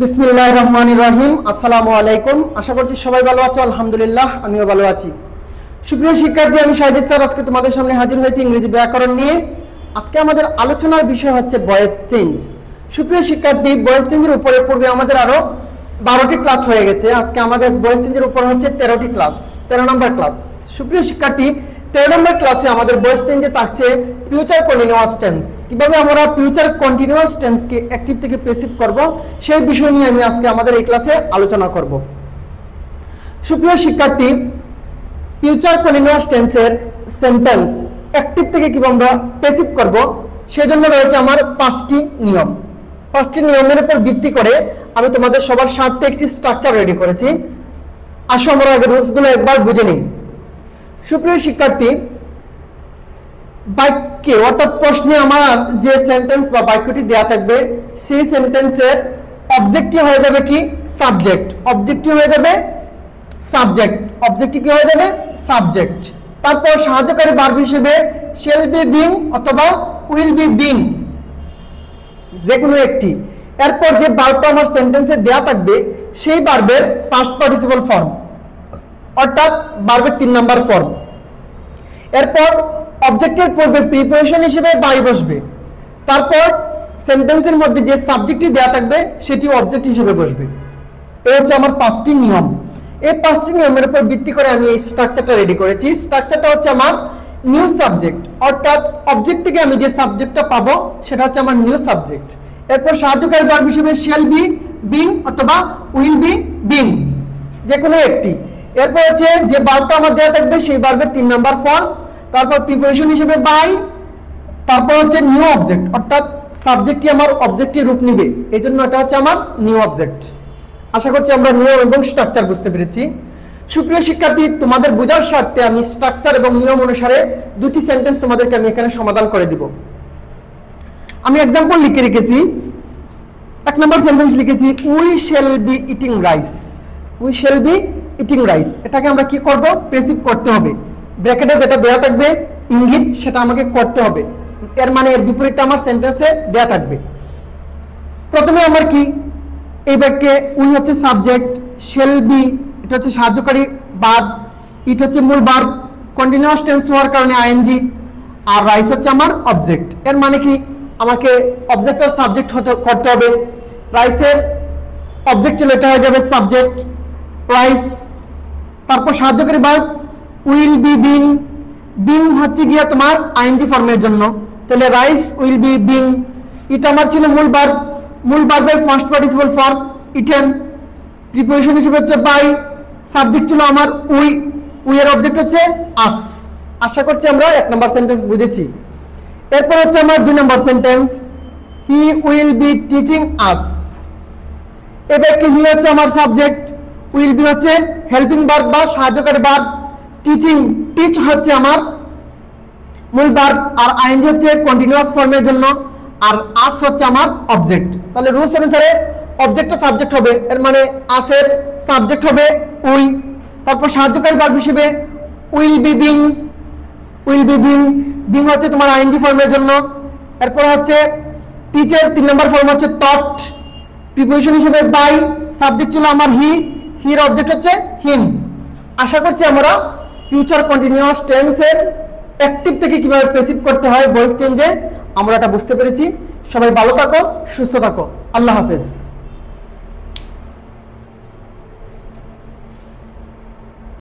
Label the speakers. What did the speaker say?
Speaker 1: বিসমিল্লাহির রহমানির রহিম। আসসালামু আলাইকুম। আশা করছি সবাই ভালো আছো। আলহামদুলিল্লাহ, আমিও ভালো আছি। সুপ্রিয় শিক্ষার্থী, আমি সাজিদ স্যার আজকে তোমাদের সামনে হাজির হয়েছি ইংরেজি ব্যাকরণ নিয়ে। আজকে আমাদের আলোচনার বিষয় হচ্ছে ভয়েস চেঞ্জ। সুপ্রিয় শিক্ষার্থী, ভয়েস চেঞ্জের উপরে পূর্বে আমাদের আরো 12টি ক্লাস হয়ে গেছে। আজকে আমাদের ভয়েস চেঞ্জের উপর হচ্ছে 13টি ক্লাস, 13 নম্বর ক্লাস। সুপ্রিয় শিক্ষার্থী, 13 নম্বর ক্লাসে আমাদের ভয়েস চেঞ্জে থাকছে ফিউচার কন্টিনিউয়াস টেন্স। কিভাবে আমরা ফিউচার কন্টিনিউয়াস টেন্সকে অ্যাক্টিভ থেকে প্যাসিভ করব, সেই বিষয় নিয়ে আমি আজকে আমাদের এই ক্লাসে আলোচনা করব। সুপ্রিয় শিক্ষার্থী, ফিউচার কন্টিনিউয়াস টেন্সের সেন্টেন্স অ্যাক্টিভ থেকে কিভাবে আমরা প্যাসিভ করব, সেজন্য রয়েছে আমার 5টি নিয়ম। 5টি নিয়মের উপর ভিত্তি করে আমি তোমাদের সবার স্বার্থে একটি স্ট্রাকচার রেডি করেছি। আসো আমরা আগে রুলসগুলো একবার বুঝে নিই। সুপ্রিয় শিক্ষার্থী, বাক্যে অর্থাৎ প্রশ্নে আমার যে সেন্টেন্স বা বাক্যটি দেওয়া থাকবে, সেই সেন্টেন্সের অবজেক্টিভ হয়ে যাবে কি সাবজেক্ট। অবজেক্টিভ হয়ে যাবে সাবজেক্ট। অবজেক্টিভ কি হয়ে যাবে সাবজেক্ট। তারপর সাহায্যকারী ভার্ব হিসেবে শেল বি বিং অথবা উইল বি বিং, যে কোনো একটি। এরপর যে ভার্বটা আমার সেন্টেন্সে দেওয়া থাকবে, সেই ভার্বের পাস্ট পার্টিসিপল ফর্ম অর্থাৎ ভার্বের 3 নাম্বার ফর্ম। এরপর অবজেক্টের পূর্বে প্রিপোজিশন হিসেবে বাই বসবে। তারপর সেন্টেন্সের মধ্যে যে সাবজেক্টটি দেওয়া থাকবে সেটি অবজেক্ট হিসেবে বসবে। এই হচ্ছে আমার 5টি নিয়ম। এই 5টি নিয়মের উপর ভিত্তি করে আমি এই স্ট্রাকচারটা রেডি করেছি। স্ট্রাকচারটা হচ্ছে আমার নিউ সাবজেক্ট, অর্থাৎ অবজেক্ট থেকে আমি যে সাবজেক্টটা পাবো সেটা হচ্ছে আমার নিউ সাবজেক্ট। এরপর সাহায্যকারী ভার্ব হিসেবে শ্যাল বি বিং অথবা উইল বি বিং, যে কোনো একটি। এরপর হচ্ছে যে ভার্বটা আমার দেওয়া থাকবে সেই ভার্বের 3 নাম্বার ফর্ম। তারপর প্রিপোজিশন হিসেবে বাই। তারপর হচ্ছে নিউ অবজেক্ট, অর্থাৎ সাবজেক্টটি আমার অবজেক্টের রূপ নিবে, এই জন্য এটা হচ্ছে আমার নিউ অবজেক্ট। আশা করছি আমরা নিয়ম এবং স্ট্রাকচার বুঝতে পেরেছি। সুপ্রিয় শিক্ষার্থী, তোমাদের বোঝার স্বার্থে আমি স্ট্রাকচার এবং নিয়ম অনুসারে 2টি সেন্টেন্স তোমাদেরকে আমি এখানে সমাধান করে দিব। আমি এক্সাম্পল লিখে রেখেছি। 1 নম্বর সেন্টেন্স লিখেছি, we shall be eating rice. We shall be eating rice, এটাকে আমরা কি করব প্যাসিভ করতে হবে। ব্র্যাকেটে যেটা দেওয়া থাকবে ইঙ্গিত, সেটা আমাকে করতে হবে। এর মানে এর বিপরীতটা আমার সেন্টেন্সে দেওয়া থাকবে। প্রথমে আমার কি এই বাক্যে উই হচ্ছে সাবজেক্ট, শ্যাল বি এটা হচ্ছে সাহায্যকারী ভার্ব, ইট হচ্ছে মূল ভার্ব কন্টিনিউয়াস টেন্স হওয়ার কারণে আইএনজি, আর রাইস হচ্ছে আমার অবজেক্ট। এর মানে কি আমাকে অবজেক্ট আর সাবজেক্ট করতে হবে। রাইসের অবজেক্ট হলে এটা হয়ে যাবে সাবজেক্ট রাইস। তারপর সাহায্যকারী verb will be being. Being হচ্ছে গিয়া তোমার আইএনজি ফর্মের জন্য, তাহলে রাইস উইল বি বিং। ইট আমার ছিল মূল ভার্ব, মূল ভার্বের first participle form eaten. Preposition হিসেবে হচ্ছে বাই। সাবজেক্ট ছিল আমার উই, উই এর অবজেক্ট হচ্ছে আস। আশা করছি আমরা 1 নম্বর সেন্টেন্স বুঝেছি। এরপর হচ্ছে আমার 2 নম্বর sentence, he will be teaching us. এবার কি হি হচ্ছে আমার সাবজেক্ট, উইল বি হচ্ছে হেল্পিং ভার্ব বা সাহায্যকারী ভার্ব, টিচিং টিচ হচ্ছে আমার মূল ভার্ব, আর আইএনজি হচ্ছে কন্টিনিউয়াস ফর্মের জন্য, আর আস হচ্ছে আমার অবজেক্ট। তাহলে রুলস অনুসারে অবজেক্টটা সাবজেক্ট হবে, এর মানে আসের সাবজেক্ট হবে উই। তারপর সাহায্যকারী ভার্ব হিসেবে will be being. Will be being, being হচ্ছে তোমার আইএনজি ফর্মের জন্য। এরপর হচ্ছে টিচের 3 নম্বর ফর্ম হচ্ছে টট। প্রিপোজিশন হিসেবে বাই। সাবজেক্ট ছিল আমার হি, হির অবজেক্ট হচ্ছে হিম। আশা করছি আমরা ফিউচার কন্টিনিউয়াস টেন্সের অ্যাক্টিভ থেকে কিভাবে প্যাসিভ করতে হয় ভয়েস চেঞ্জে আমরা এটা বুঝতে পেরেছি। সবাই ভালো থাকো, সুস্থ থাকো। আল্লাহ হাফেজ।